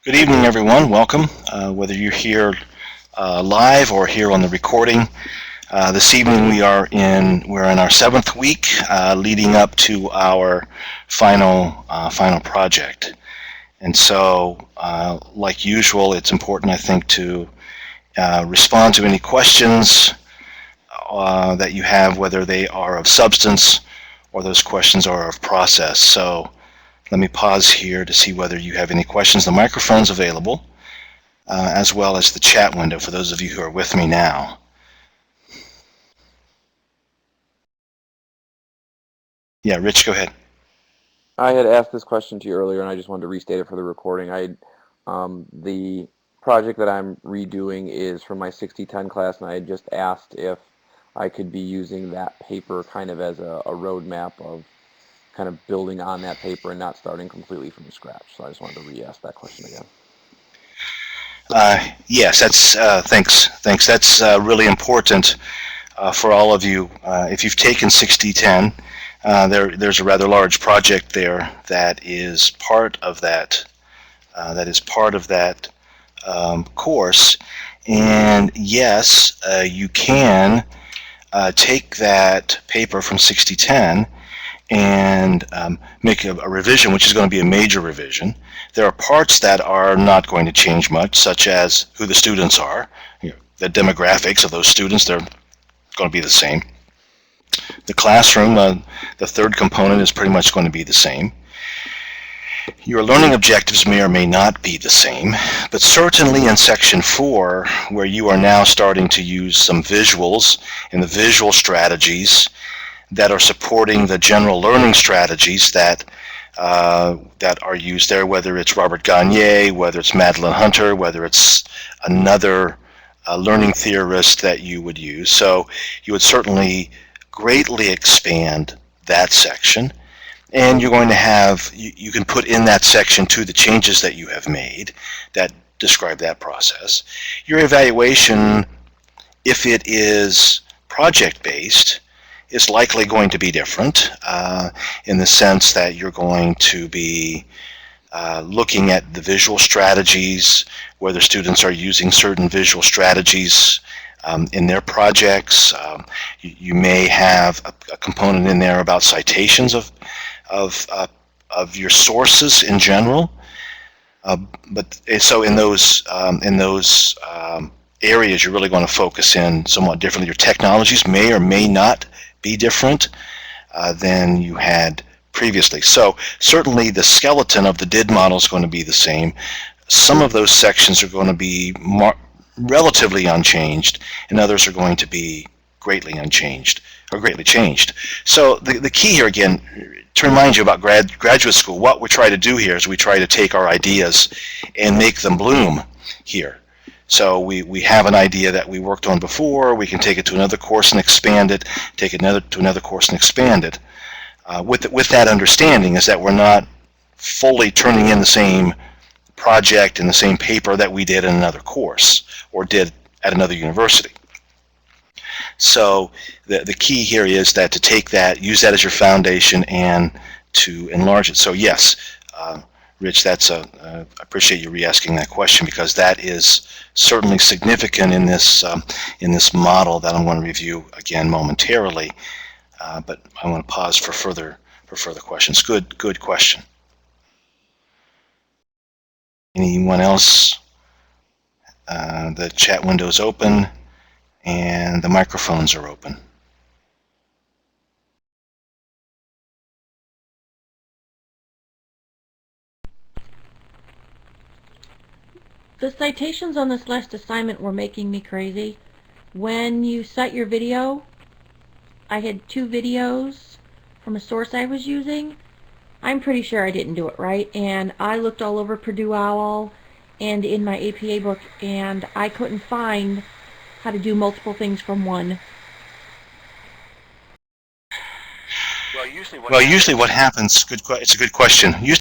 Good evening, everyone. Welcome. Whether you're here live or here on the recording, this evening we're in our seventh week, leading up to our final project. And so, like usual, it's important, I think, to respond to any questions that you have, whether they are of substance or those questions are of process. So let me pause here to see whether you have any questions. The microphone's available, as well as the chat window for those of you who are with me now. Yeah, Rich, go ahead. I had asked this question to you earlier, and I just wanted to restate it for the recording. The project that I'm redoing is from my 6010 class, and I had just asked if I could be using that paper kind of as a roadmap of kind of building on that paper and not starting completely from scratch. So I just wanted to re-ask that question again. Yes, that's thanks. That's really important for all of you. If you've taken 6010, there's a rather large project there that is part of that. Course, and yes, you can take that paper from 6010 and make a revision, which is going to be a major revision. There are parts that are not going to change much, such as who the students are, the demographics of those students. They're going to be the same. The classroom, the third component, is pretty much going to be the same. Your learning objectives may or may not be the same, but certainly in Section 4, where you are now starting to use some visuals and the visual strategies that are supporting the general learning strategies that are used there, whether it's Robert Gagne, whether it's Madeline Hunter, whether it's another learning theorist that you would use. So you would certainly greatly expand that section. And you're going to have, you can put in that section to the changes that you have made that describe that process. Your evaluation, if it is project-based, is likely going to be different in the sense that you're going to be looking at the visual strategies, whether students are using certain visual strategies in their projects. You may have a component in there about citations of your sources in general, but so in those areas, you're really going to focus in somewhat differently. Your technologies may or may not be different than you had previously. So certainly the skeleton of the DID model is going to be the same. Some of those sections are going to be relatively unchanged, and others are going to be greatly unchanged or greatly changed. So the key here, again, to remind you about graduate school, what we try to do here is we try to take our ideas and make them bloom here. So we have an idea that we worked on before, we can take it to another course and expand it, take it to another course and expand it. With that understanding is that we're not fully turning in the same project and the same paper that we did in another course or did at another university. So the key here is that to take that, use that as your foundation and to enlarge it. So yes, Rich, I appreciate you re-asking that question, because that is certainly significant in this model that I'm going to review again momentarily. But I want to pause for further questions. Good question. Anyone else? The chat window is open and the microphones are open. The citations on this last assignment were making me crazy. When you cite your video, I had 2 videos from a source I was using. I'm pretty sure I didn't do it right, and I looked all over Purdue OWL and in my APA book, and I couldn't find how to do multiple things from one. Well, usually what happens, it's a good question. Usually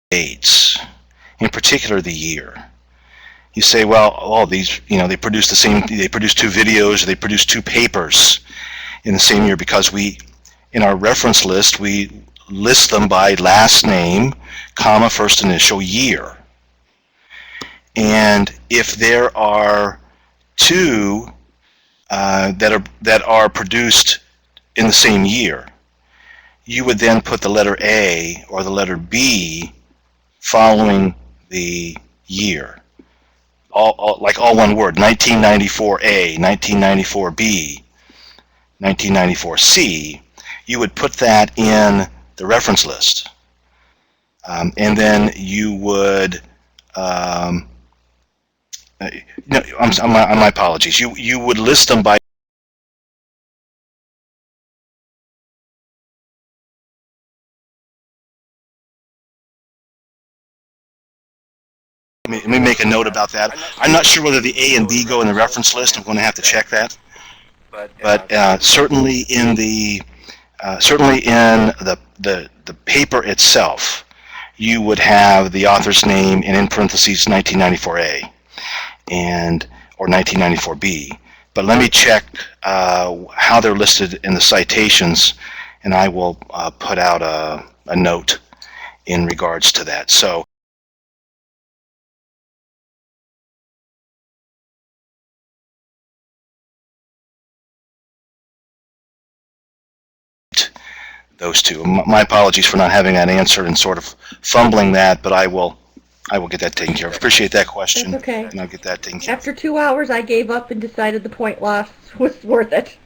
dates, in particular the year. you say, well, oh, these, they produce they produce 2 videos, or they produce 2 papers in the same year, because in our reference list, we list them by last name, comma, first initial, year. And if there are 2 that are produced in the same year, you would then put the letter A or the letter B following the year. Like all one word, 1994A, 1994B, 1994C, you would put that in the reference list. And then you would, my apologies, you would list them by Let me make a note about that. I'm not sure whether the A and B go in the reference list. I'm going to have to check that. But certainly in the paper itself, you would have the author's name and in parentheses 1994A or 1994B. But let me check how they're listed in the citations, and I will put out a note in regards to that. So those 2. My apologies for not having that answered and sort of fumbling that, but I will get that taken care of. Appreciate that question. That's okay. And I'll get that taken care of. After 2 hours, I gave up and decided the point loss was worth it.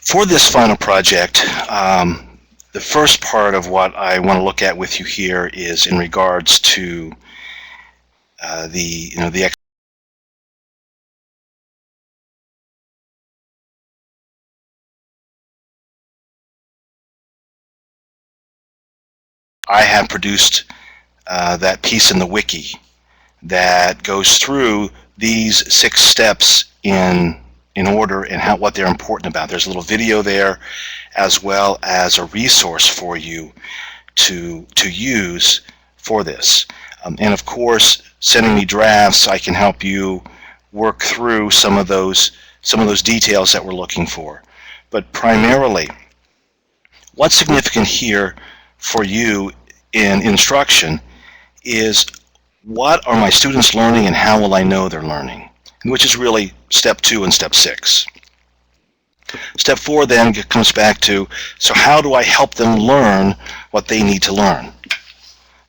For this final project, the first part of what I want to look at with you here is in regards to the I have produced that piece in the wiki that goes through these 6 steps in order and what they're important about. There's a little video there, as well as a resource for you to use for this. And of course, sending me drafts, I can help you work through some of those details that we're looking for. But primarily, what's significant here for you in instruction is, what are my students learning and how will I know they're learning? Which is really step 2 and step 6. Step 4 then comes back to, so how do I help them learn what they need to learn?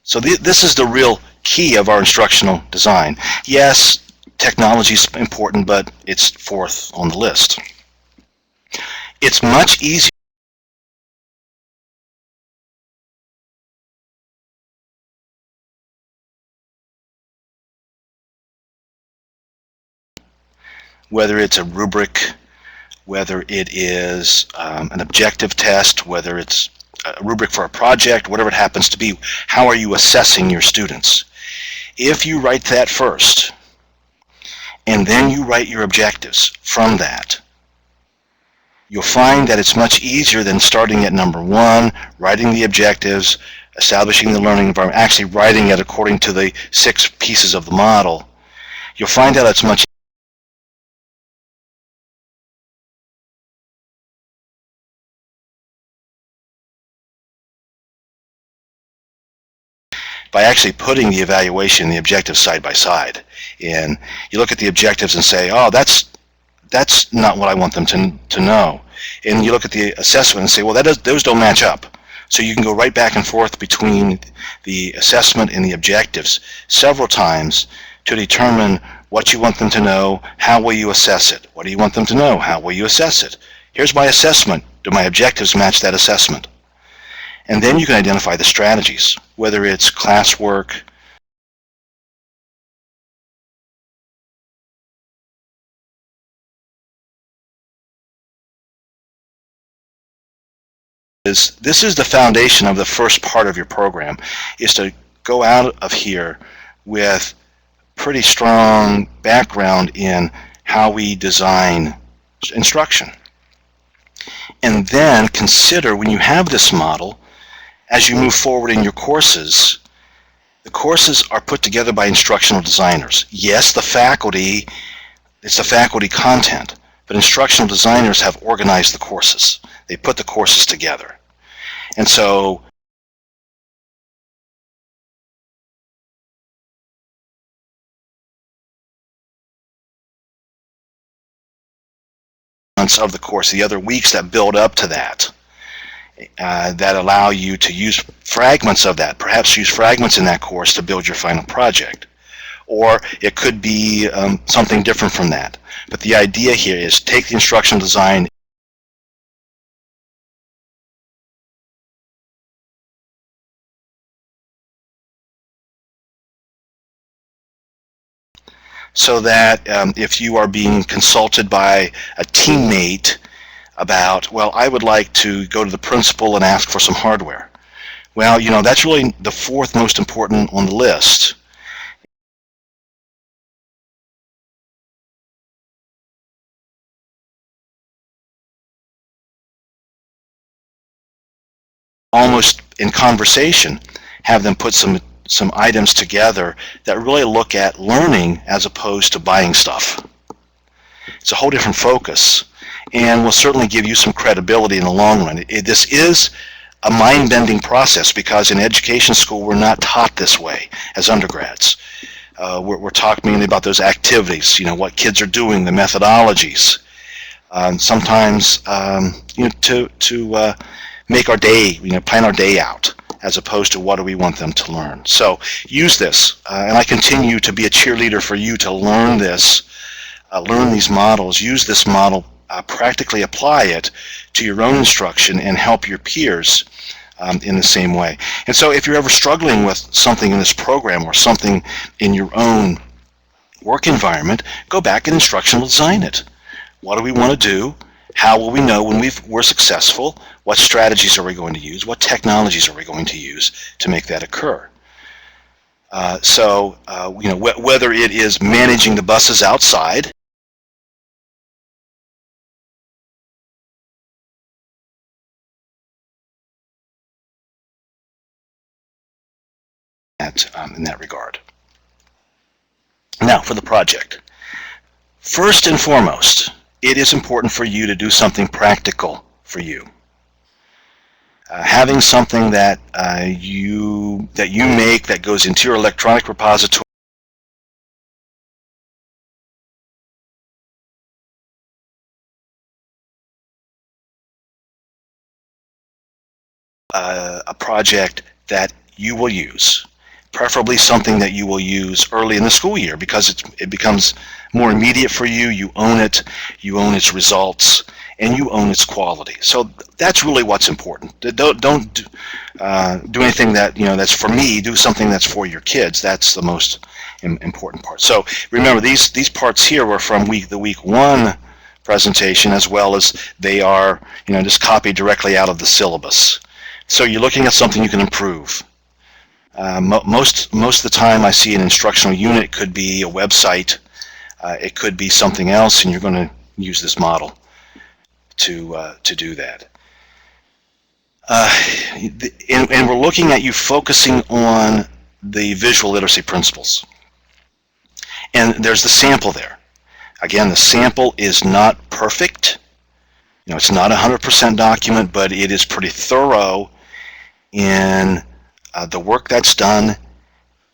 So this is the real key of our instructional design. Yes, technology is important, but it's 4th on the list. It's much easier whether it's a rubric, whether it is an objective test, whether it's a rubric for a project, whatever it happens to be. How are you assessing your students? If you write that first, and then you write your objectives from that, you'll find that it's much easier than starting at number 1, writing the objectives, establishing the learning environment, actually writing it according to the 6 pieces of the model. You'll find out it's much by actually putting the evaluation and the objectives side by side. And you look at the objectives and say, oh, that's not what I want them to know. And you look at the assessment and say, well, those don't match up. So you can go right back and forth between the assessment and the objectives several times to determine what you want them to know, how will you assess it? What do you want them to know? How will you assess it? Here's my assessment. Do my objectives match that assessment? And then you can identify the strategies, whether it's classwork, this is the foundation of the first part of your program, is to go out of here with pretty strong background in how we design instruction. And then consider, when you have this model, as you move forward in your courses, the courses are put together by instructional designers. Yes, it's the faculty content, but instructional designers have organized the courses. They put the courses together. And so of the course, the other weeks that build up to that, that allow you to use fragments of that, perhaps use fragments in that course to build your final project. Or it could be something different from that. But the idea here is take the instructional design so that if you are being consulted by a teammate about, well, I would like to go to the principal and ask for some hardware. Well, you know, that's really the fourth most important on the list. Almost in conversation, have them put some items together that really look at learning as opposed to buying stuff. It's a whole different focus, and will certainly give you some credibility in the long run. This is a mind-bending process, because in education school we're not taught this way as undergrads. We're taught mainly about those activities, you know, what kids are doing, the methodologies. Sometimes, you know, to make our day, you know, plan our day out, as opposed to what do we want them to learn. So use this, and I continue to be a cheerleader for you to learn this, learn these models, use this model, practically apply it to your own instruction, and help your peers in the same way. And so if you're ever struggling with something in this program or something in your own work environment, go back and instructional design it. What do we want to do? How will we know when we're successful? What strategies are we going to use? What technologies are we going to use to make that occur? You know, whether it is managing the buses outside, in that regard. Now, for the project. First and foremost, it is important for you to do something practical for you. Having something that you make that goes into your electronic repository a project that you will use, preferably something that you will use early in the school year, because it becomes more immediate for you. You own it, you own its results, and you own its quality. So that's really what's important. Don't do anything that, you know, that's for me. Do something that's for your kids. That's the most important part. So remember, these parts here were from the week 1 presentation, as well as they are, you know, just copied directly out of the syllabus. So you're looking at something you can improve. Most of the time I see an instructional unit. It could be a website, it could be something else, and you're going to use this model to do that. And we're looking at you focusing on the visual literacy principles. And there's the sample there. Again, the sample is not perfect. You know, it's not a 100% document, but it is pretty thorough in the work that's done,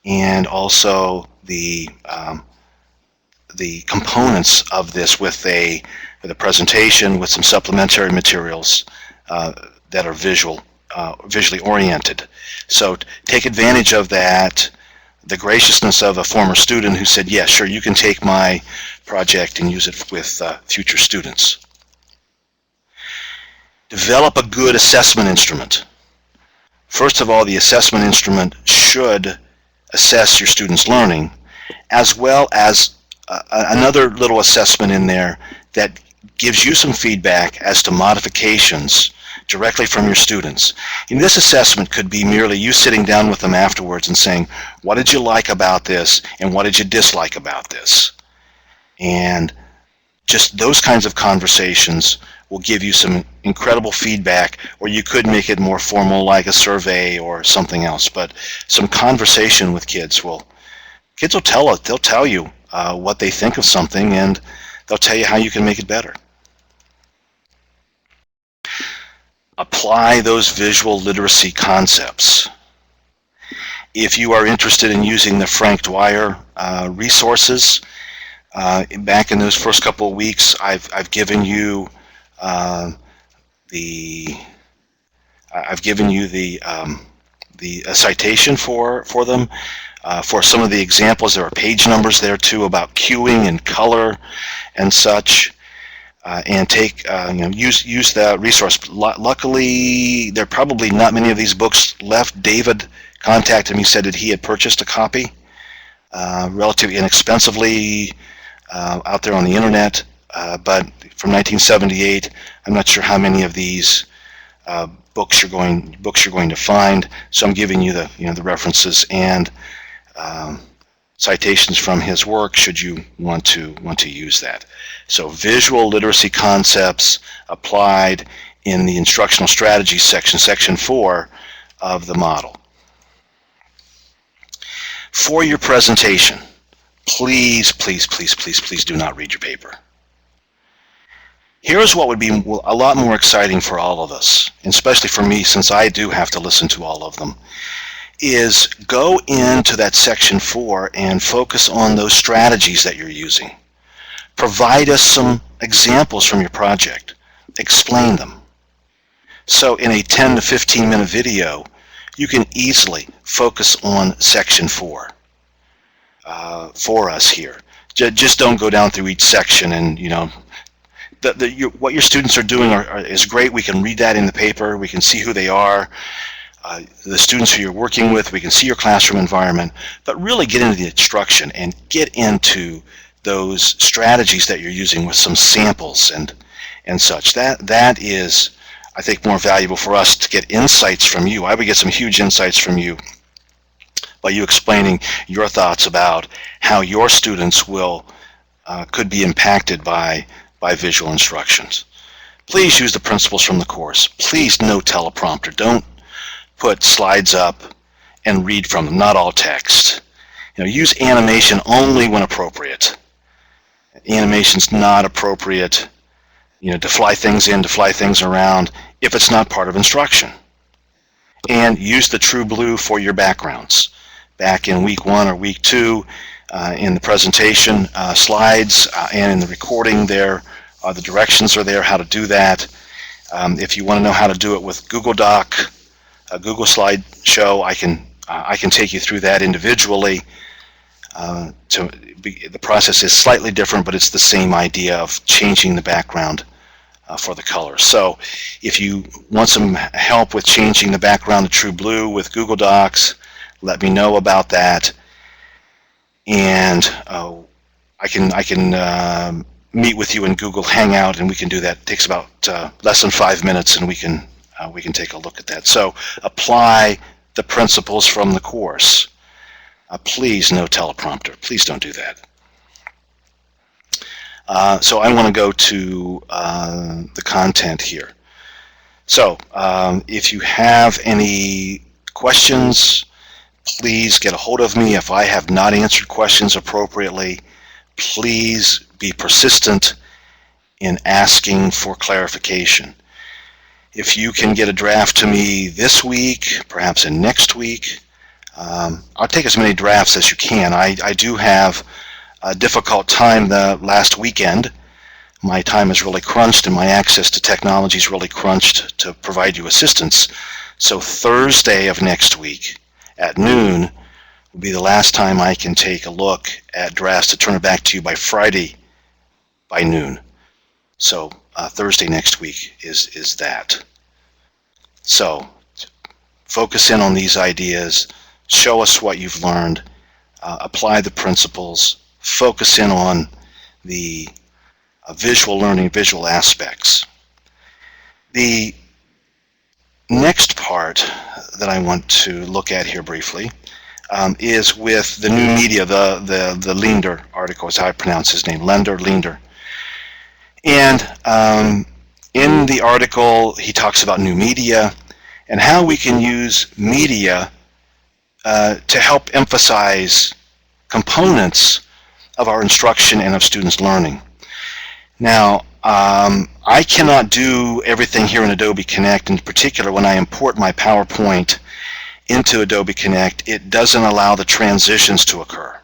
and also the components of this with a presentation with some supplementary materials that are visually oriented. So take advantage of that, the graciousness of a former student who said, yeah, sure, you can take my project and use it with future students. Develop a good assessment instrument. First of all, the assessment instrument should assess your students' learning, as well as another little assessment in there that gives you some feedback as to modifications directly from your students. And this assessment could be merely you sitting down with them afterwards and saying, what did you like about this and what did you dislike about this? And just those kinds of conversations will give you some incredible feedback, or you could make it more formal like a survey or something else. But some conversation with kids will tell you what they think of something, and they'll tell you how you can make it better. Apply those visual literacy concepts. If you are interested in using the Frank Dwyer resources, back in those first couple of weeks, I've given you the citation for them. For some of the examples, there are page numbers there too about cueing and color and such. And use that resource. Luckily, there are probably not many of these books left. David contacted me, said that he had purchased a copy relatively inexpensively out there on the internet, but from 1978, I'm not sure how many of these books you're going to find. So I'm giving you the references and citations from his work should you want to use that. So visual literacy concepts applied in the instructional strategies section 4 of the model. For your presentation, please do not read your paper. Here's what would be a lot more exciting for all of us, and especially for me since I do have to listen to all of them, is go into that section 4 and focus on those strategies that you're using. Provide us some examples from your project. Explain them. So in a 10 to 15 minute video, you can easily focus on section 4 for us here. Just don't go down through each section and, what your students are doing is great. We can read that in the paper. We can see who they are. The students who you're working with, we can see your classroom environment, but really get into the instruction and get into those strategies that you're using with some samples and such. That is, I think, more valuable for us to get insights from you. I would get some huge insights from you by you explaining your thoughts about how your students could be impacted by visual instructions. Please use the principles from the course. Please no teleprompter. Don't put slides up and read from them, not all text. Use animation only when appropriate. Animation's not appropriate, to fly things in, to fly things around, if it's not part of instruction. And use the true blue for your backgrounds. Back in week 1 or week 2, in the presentation slides and in the recording there, the directions are there how to do that. If you want to know how to do it with Google Doc, a Google slideshow, I can take you through that individually. The process is slightly different, but it's the same idea of changing the background for the colors. So if you want some help with changing the background to true blue with Google Docs, let me know about that. And I can meet with you in Google Hangout, and we can do that. It takes about less than 5 minutes, and we can take a look at that. So apply the principles from the course. Please no teleprompter. Please don't do that. So I want to go to the content here. So if you have any questions, please get a hold of me. If I have not answered questions appropriately, please be persistent in asking for clarification. If you can get a draft to me this week, perhaps in next week, I'll take as many drafts as you can. I do have a difficult time the last weekend. My time is really crunched and my access to technology is really crunched to provide you assistance. So Thursday of next week at noon will be the last time I can take a look at drafts to turn it back to you by Friday by noon. So Thursday next week is that. So focus in on these ideas, show us what you've learned, apply the principles, focus in on the visual learning, visual aspects. The next part that I want to look at here briefly is with the new media, the Linder article, is how I pronounce his name, Linder. And in the article, he talks about new media and how we can use media to help emphasize components of our instruction and of students' learning. Now, I cannot do everything here in Adobe Connect. In particular, when I import my PowerPoint into Adobe Connect, it doesn't allow the transitions to occur.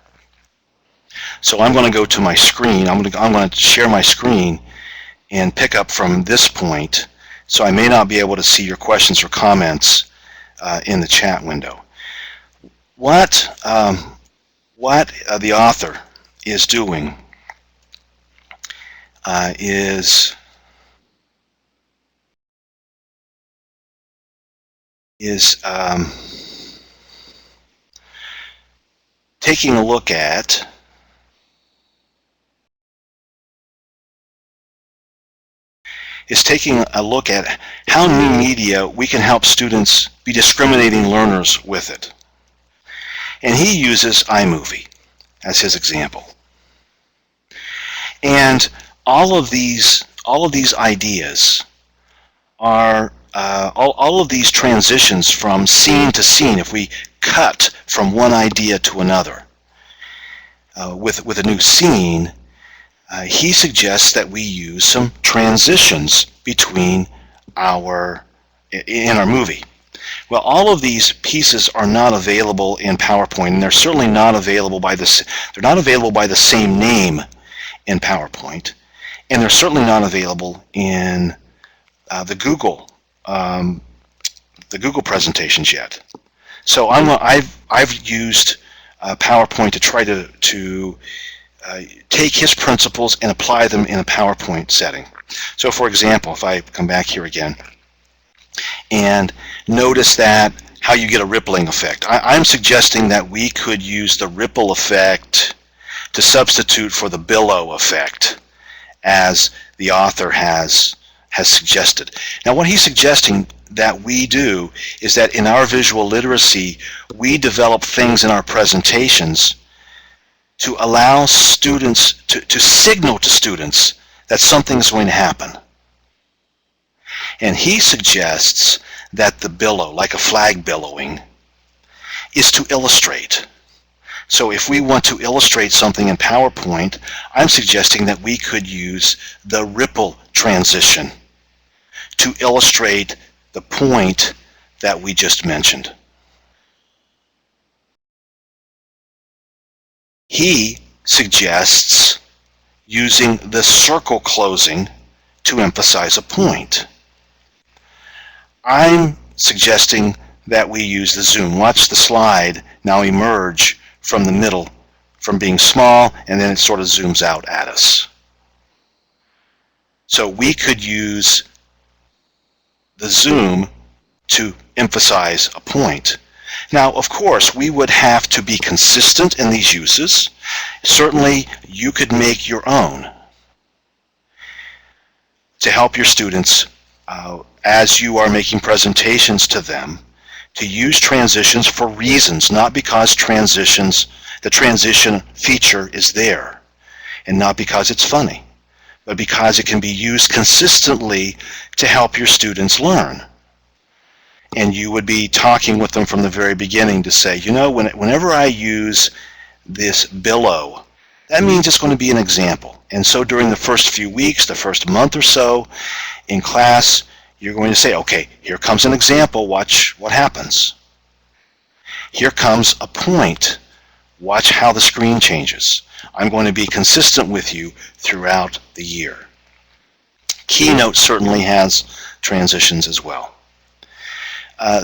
So I'm going to go to my screen. I'm going to share my screen and pick up from this point. So I may not be able to see your questions or comments in the chat window. What the author is doing is taking a look at how new media we can help students be discriminating learners with it. And he uses iMovie as his example. And all of these ideas are all of these transitions from scene to scene. If we cut from one idea to another with a new scene, he suggests that we use some transitions between in our movie. Well, all of these pieces are not available in PowerPoint, and they're certainly not available by the same name in PowerPoint, and they're certainly not available in the Google presentations yet. So I've used PowerPoint to try to take his principles and apply them in a PowerPoint setting. So, for example, if I come back here again and notice that how you get a rippling effect, I'm suggesting that we could use the ripple effect to substitute for the billow effect, as the author has suggested. Now, what he's suggesting that we do is that in our visual literacy, we develop things in our presentations to allow students to signal to students that something is going to happen. And he suggests that the billow, like a flag billowing, is to illustrate. So if we want to illustrate something in PowerPoint, I'm suggesting that we could use the ripple transition to illustrate the point that we just mentioned. He suggests using the circle closing to emphasize a point. I'm suggesting that we use the zoom. Watch the slide now emerge from the middle, from being small, and then it sort of zooms out at us. So we could use the zoom to emphasize a point. Now, of course, we would have to be consistent in these uses. Certainly, you could make your own to help your students as you are making presentations to them, to use transitions for reasons, not because the transition feature is there, and not because it's funny, but because it can be used consistently to help your students learn. And you would be talking with them from the very beginning to say, you know, whenever I use this billow, that means it's going to be an example. And so during the first few weeks, the first month or so in class, you're going to say, okay, here comes an example, watch what happens. Here comes a point, watch how the screen changes. I'm going to be consistent with you throughout the year. Keynote certainly has transitions as well.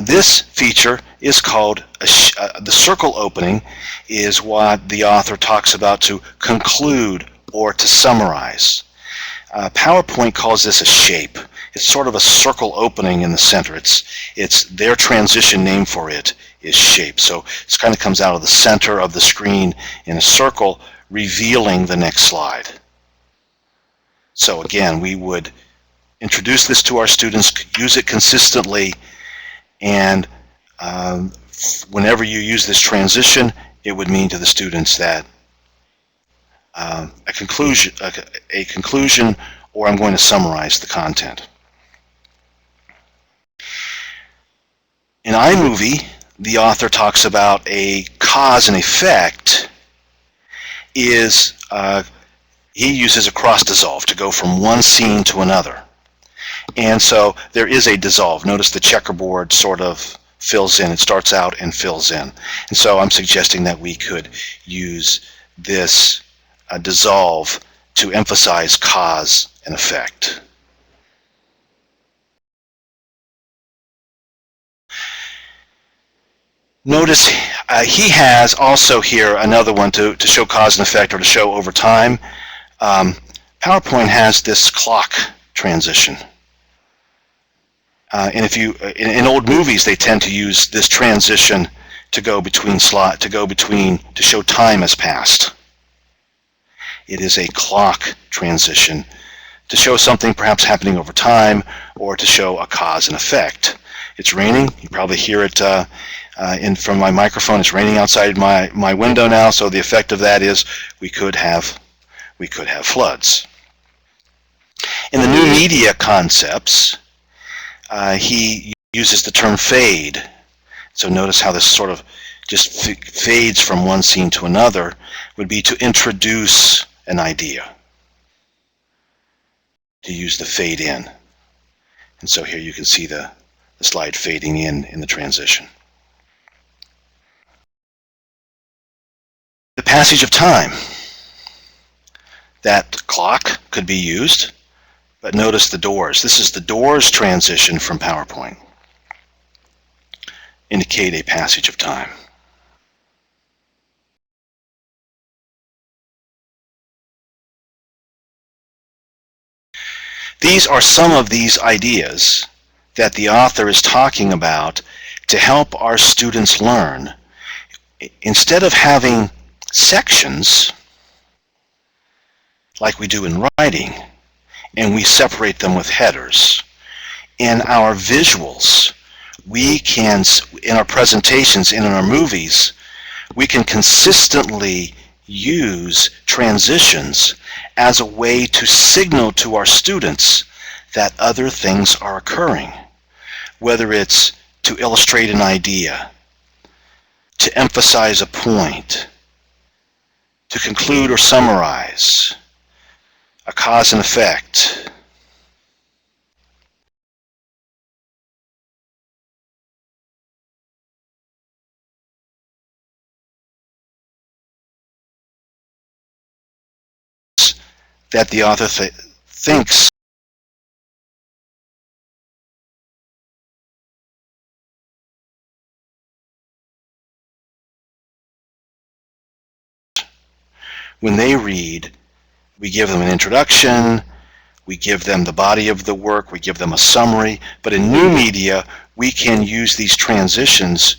This feature is called, the circle opening is what the author talks about to conclude or to summarize. PowerPoint calls this a shape. It's sort of a circle opening in the center. It's their transition name for it is shape. So it kind of comes out of the center of the screen in a circle, revealing the next slide. So again, we would introduce this to our students, use it consistently, And whenever you use this transition, it would mean to the students that a conclusion, or I'm going to summarize the content. In iMovie, the author talks about a cause and effect is he uses a cross dissolve to go from one scene to another. And so there is a dissolve. Notice the checkerboard sort of fills in. It starts out and fills in. And so I'm suggesting that we could use this dissolve to emphasize cause and effect. Notice he has also here another one to show cause and effect, or to show over time. PowerPoint has this clock transition. And if you in old movies, they tend to use this transition to go between to show time has passed. It is a clock transition to show something perhaps happening over time, or to show a cause and effect. It's raining. You probably hear it from my microphone. It's raining outside my window now, so the effect of that is we could have floods. In the new media concepts, he uses the term fade. So notice how this sort of just fades from one scene to another, would be to introduce an idea, to use the fade in. And so here you can see the slide fading in the transition. The passage of time. That clock could be used, but notice the doors. This is the doors transition from PowerPoint. Indicate a passage of time. These are some of these ideas that the author is talking about to help our students learn. Instead of having sections like we do in writing, and we separate them with headers, in our visuals, we can, in our presentations, in our movies, we can consistently use transitions as a way to signal to our students that other things are occurring, whether it's to illustrate an idea, to emphasize a point, to conclude or summarize, a cause and effect. That the author thinks when they read, we give them an introduction, we give them the body of the work, we give them a summary, but in new media, we can use these transitions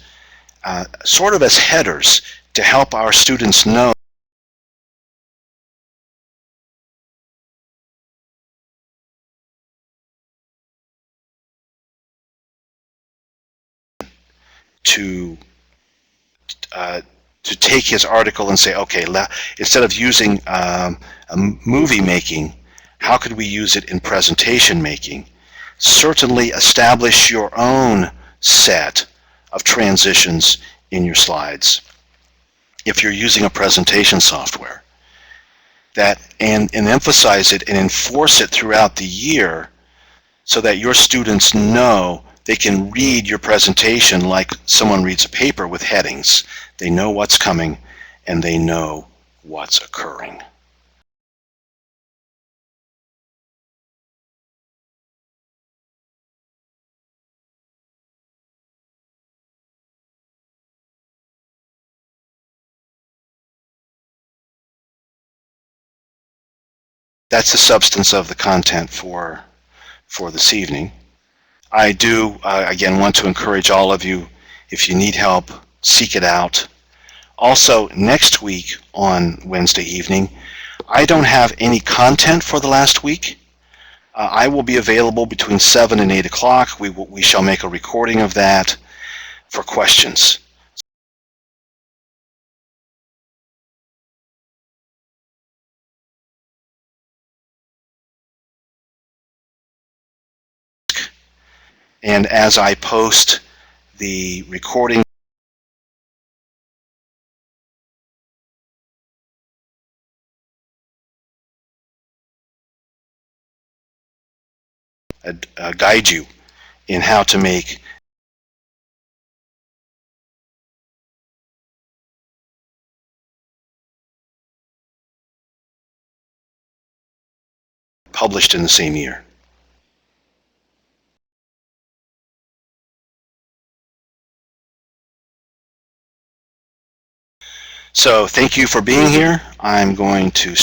sort of as headers to help our students know to take his article and say, okay, instead of using a movie making, how could we use it in presentation making? Certainly establish your own set of transitions in your slides if you're using a presentation software. And emphasize it and enforce it throughout the year so that your students know they can read your presentation like someone reads a paper with headings. They know what's coming and they know what's occurring. That's the substance of the content for this evening. I do, again, want to encourage all of you, if you need help, seek it out. Also, next week on Wednesday evening, I don't have any content for the last week. I will be available between 7 and 8 o'clock. We shall make a recording of that for questions. And as I post the recording, guide you in how to make published in the same year. So thank you for being here. I'm going to